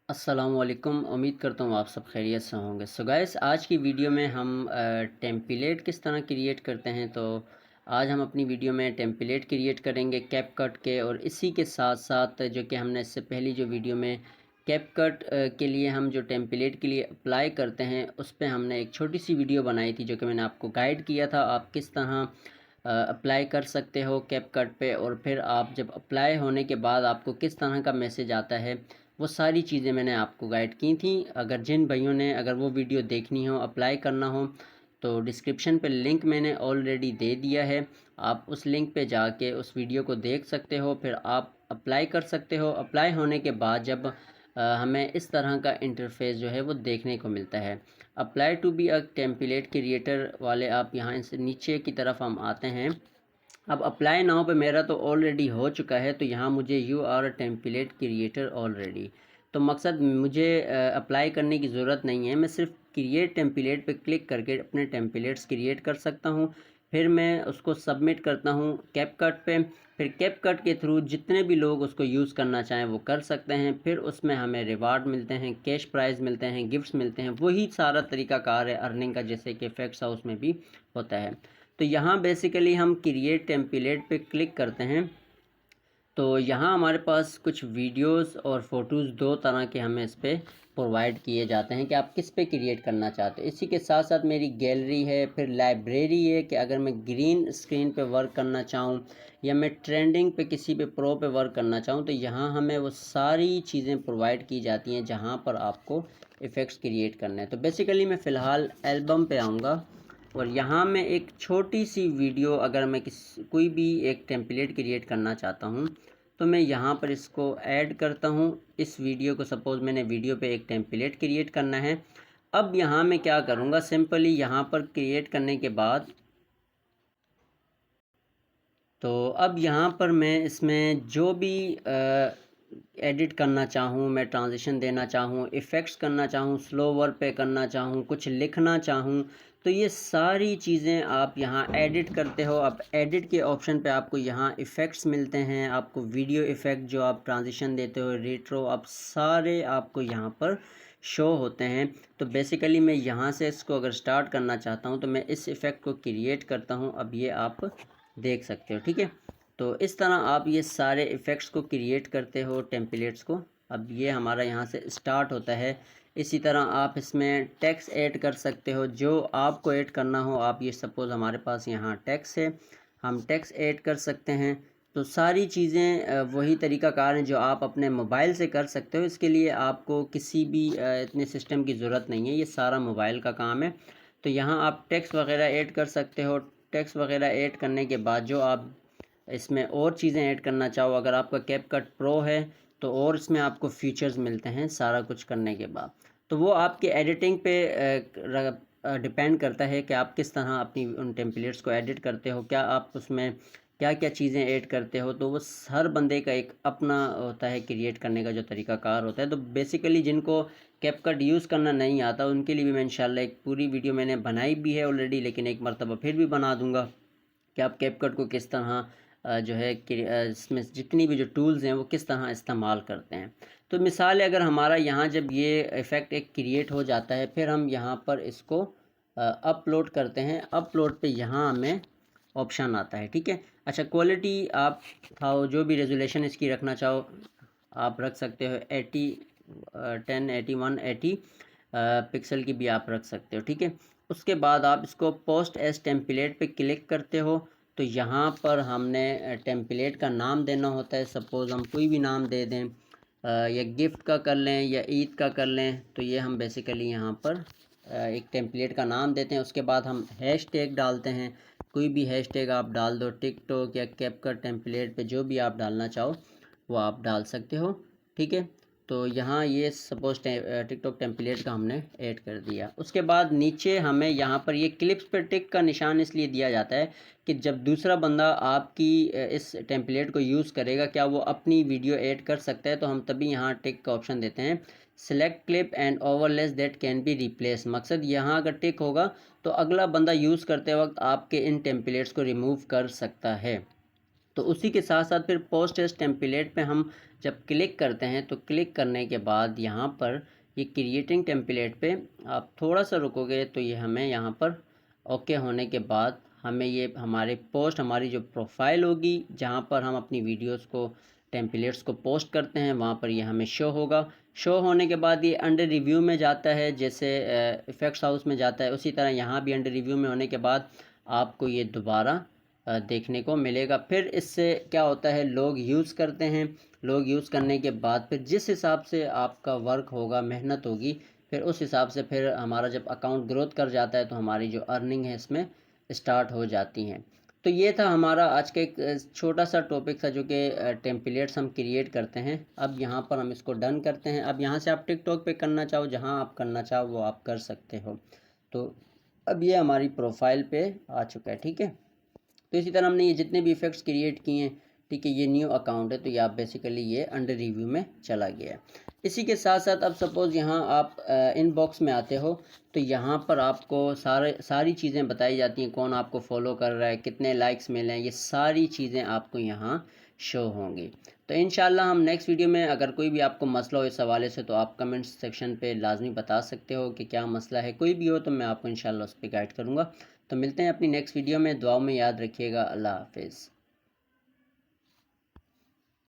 अस्सलामुअलैकुम। उम्मीद करता हूँ आप सब खैरियत से होंगे। सो गाइस, आज की वीडियो में हम टेम्पलेट किस तरह क्रिएट करते हैं। तो आज हम अपनी वीडियो में टेम्पलेट क्रिएट करेंगे कैपकट के, और इसी के साथ साथ जो कि हमने इससे पहली जो वीडियो में कैपकट के लिए हम जो टेम्पलेट के लिए अप्लाई करते हैं उस पर हमने एक छोटी सी वीडियो बनाई थी, जो कि मैंने आपको गाइड किया था आप किस तरह अप्लाई कर सकते हो कैपकट पे, और फिर आप जब अप्लाई होने के बाद आपको किस तरह का मैसेज आता है, वो सारी चीज़ें मैंने आपको गाइड की थी। अगर जिन भाइयों ने अगर वो वीडियो देखनी हो, अप्लाई करना हो, तो डिस्क्रिप्शन पे लिंक मैंने ऑलरेडी दे दिया है। आप उस लिंक पे जाके उस वीडियो को देख सकते हो, फिर आप अप्लाई कर सकते हो। अप्लाई होने के बाद जब हमें इस तरह का इंटरफेस जो है वो देखने को मिलता है। Apply to be a template creator वाले आप यहाँ से नीचे की तरफ हम आते हैं। अब अप्लाई नाउ पे मेरा तो ऑलरेडी हो चुका है, तो यहाँ मुझे you are a template creator already, तो मकसद मुझे अप्लाई करने की ज़रूरत नहीं है। मैं सिर्फ क्रिएट टेम्पलेट पे क्लिक करके अपने टेम्पलेट्स क्रिएट कर सकता हूँ। फिर मैं उसको सबमिट करता हूँ कैपकट पे। फिर कैपकट के थ्रू जितने भी लोग उसको यूज़ करना चाहें वो कर सकते हैं। फिर उसमें हमें रिवार्ड मिलते हैं, कैश प्राइज़ मिलते हैं, गिफ्ट्स मिलते हैं। वही सारा तरीकाकार है अर्निंग का, जैसे कि इफेक्ट्स हाउस में भी होता है। तो यहाँ बेसिकली हम क्रिएट टेम्पलेट पे क्लिक करते हैं, तो यहाँ हमारे पास कुछ वीडियोस और फ़ोटोज़ दो तरह के हमें इस पर प्रोवाइड किए जाते हैं कि आप किस पे क्रिएट करना चाहते हो। इसी के साथ साथ मेरी गैलरी है, फिर लाइब्रेरी है कि अगर मैं ग्रीन स्क्रीन पे वर्क करना चाहूँ या मैं ट्रेंडिंग पे किसी पे प्रो पे वर्क करना चाहूँ, तो यहाँ हमें वो सारी चीज़ें प्रोवाइड की जाती हैं जहाँ पर आपको इफ़ेक्ट्स क्रिएट करने हैं। तो बेसिकली मैं फ़िलहाल एल्बम पे आऊँगा, और यहाँ मैं एक छोटी सी वीडियो, अगर मैं कोई भी एक टेम्पलेट क्रिएट करना चाहता हूँ, तो मैं यहाँ पर इसको ऐड करता हूँ। इस वीडियो को, सपोज़ मैंने वीडियो पे एक टेम्पलेट क्रिएट करना है। अब यहाँ मैं क्या करूँगा, सिंपली यहाँ पर क्रिएट करने के बाद, तो अब यहाँ पर मैं इसमें जो भी एडिट करना चाहूँ, मैं ट्रांजिशन देना चाहूँ, इफ़ेक्ट्स करना चाहूँ, स्लो वर्क पे करना चाहूँ, कुछ लिखना चाहूँ, तो ये सारी चीज़ें आप यहाँ एडिट करते हो। अब एडिट के ऑप्शन पे आपको यहाँ इफ़ेक्ट्स मिलते हैं, आपको वीडियो इफ़ेक्ट जो आप ट्रांजिशन देते हो, रेट्रो, आप सारे आपको यहाँ पर शो होते हैं। तो बेसिकली मैं यहाँ से इसको अगर स्टार्ट करना चाहता हूँ, तो मैं इस इफ़ेक्ट को क्रिएट करता हूँ। अब ये आप देख सकते हो, ठीक है। तो इस तरह आप ये सारे इफ़ेक्ट्स को क्रिएट करते हो, टेम्पलेट्स को। अब ये हमारा यहाँ से स्टार्ट होता है। इसी तरह आप इसमें टेक्स्ट ऐड कर सकते हो, जो आपको ऐड करना हो। आप ये सपोज़ हमारे पास यहाँ टेक्स्ट है, हम टेक्स्ट ऐड कर सकते हैं। तो सारी चीज़ें वही तरीक़ाकार हैं जो आप अपने मोबाइल से कर सकते हो। इसके लिए आपको किसी भी इतने सिस्टम की ज़रूरत नहीं है, ये सारा मोबाइल का काम है। तो यहाँ आप टेक्स्ट वगैरह ऐड कर सकते हो। टेक्स्ट वगैरह ऐड करने के बाद जो आप इसमें और चीज़ें ऐड करना चाहो, अगर आपका कैपकट प्रो है तो और इसमें आपको फीचर्स मिलते हैं सारा कुछ करने के बाद। तो वो आपके एडिटिंग पे डिपेंड करता है कि आप किस तरह अपनी उन टेम्पलेट्स को एडिट करते हो, क्या आप उसमें क्या क्या चीज़ें ऐड करते हो। तो वो हर बंदे का एक अपना होता है क्रिएट करने का जो तरीक़ाकार होता है। तो बेसिकली जिनको कैपकट यूज़ करना नहीं आता उनके लिए भी मैं इंशाल्लाह एक पूरी वीडियो मैंने बनाई भी है ऑलरेडी, लेकिन एक मरतबा फिर भी बना दूँगा कि आप कैपकट को किस तरह जो है कि इसमें जितनी भी जो टूल्स हैं वो किस तरह इस्तेमाल करते हैं। तो मिसाल है, अगर हमारा यहाँ जब ये इफ़ेक्ट एक क्रिएट हो जाता है, फिर हम यहाँ पर इसको अपलोड करते हैं। अपलोड पे यहाँ हमें ऑप्शन आता है, ठीक है। अच्छा, क्वालिटी आप चाहो जो भी रेजोल्यूशन इसकी रखना चाहो आप रख सकते हो। 80 10 81 80 पिक्सल की भी आप रख सकते हो, ठीक है। उसके बाद आप इसको पोस्ट एज टेम्पलेट पे क्लिक करते हो, तो यहाँ पर हमने टेम्पलेट का नाम देना होता है। सपोज़ हम कोई भी नाम दे दें, या गिफ्ट का कर लें या ईद का कर लें। तो ये हम बेसिकली यहाँ पर एक टेम्पलेट का नाम देते हैं। उसके बाद हम हैश टैग डालते हैं, कोई भी हैश टैग आप डाल दो, टिकटॉक या कैपकट टेम्पलेट पे जो भी आप डालना चाहो वो आप डाल सकते हो, ठीक है। तो यहाँ ये सपोज टिकटॉक टेम्पलेट का हमने ऐड कर दिया। उसके बाद नीचे हमें यहाँ पर ये क्लिप्स पर टिक का निशान इसलिए दिया जाता है कि जब दूसरा बंदा आपकी इस टेम्पलेट को यूज़ करेगा, क्या वो अपनी वीडियो ऐड कर सकता है, तो हम तभी यहाँ टिक का ऑप्शन देते हैं। Select clip and overlays that can be replace, मकसद यहाँ अगर टिक होगा तो अगला बंदा यूज़ करते वक्त आपके इन टेम्पलेट्स को रिमूव कर सकता है। तो उसी के साथ साथ फिर पोस्ट एज टेम्पलेट पे हम जब क्लिक करते हैं तो क्लिक करने के बाद यहाँ पर ये क्रिएटिंग टेम्पलेट पे आप थोड़ा सा रुकोगे तो ये हमें यहाँ पर ओके होने के बाद हमें ये हमारे पोस्ट हमारी जो प्रोफाइल होगी जहाँ पर हम अपनी वीडियोस को टेम्पलेट्स को पोस्ट करते हैं वहाँ पर ये हमें शो होगा। शो होने के बाद ये अंडर रिव्यू में जाता है, जैसे इफ़ेक्ट्स हाउस में जाता है उसी तरह यहाँ भी अंडर रिव्यू में होने के बाद आपको ये दोबारा देखने को मिलेगा। फिर इससे क्या होता है, लोग यूज़ करते हैं, लोग यूज़ करने के बाद फिर जिस हिसाब से आपका वर्क होगा, मेहनत होगी, फिर उस हिसाब से फिर हमारा जब अकाउंट ग्रोथ कर जाता है तो हमारी जो अर्निंग है इसमें स्टार्ट हो जाती हैं। तो ये था हमारा आज का एक छोटा सा टॉपिक था जो कि टेम्पलेट्स हम क्रिएट करते हैं। अब यहाँ पर हम इसको डन करते हैं। अब यहाँ से आप टिकटॉक पे करना चाहो, जहाँ आप करना चाहो वो आप कर सकते हो। तो अब ये हमारी प्रोफाइल पे आ चुका है, ठीक है। तो इसी तरह हमने ये जितने भी इफ़ेक्ट्स क्रिएट किए हैं, ठीक है, ये न्यू अकाउंट है तो ये आप बेसिकली ये अंडर रिव्यू में चला गया है। इसी के साथ साथ अब सपोज़ यहाँ आप इनबॉक्स में आते हो तो यहाँ पर आपको सारी चीज़ें बताई जाती हैं, कौन आपको फॉलो कर रहा है, कितने लाइक्स मिले हैं, ये सारी चीज़ें आपको यहाँ शो होंगी। तो इंशाल्लाह हम नेक्स्ट वीडियो में, अगर कोई भी आपको मसला हो इस हवाले से तो आप कमेंट सेक्शन पे लाजमी बता सकते हो कि क्या मसला है। कोई भी हो तो मैं आपको इंशाल्लाह उस पर गाइड करूँगा। तो मिलते हैं अपनी नेक्स्ट वीडियो में। दुआओं में याद रखिएगा। अल्लाह हाफिज़।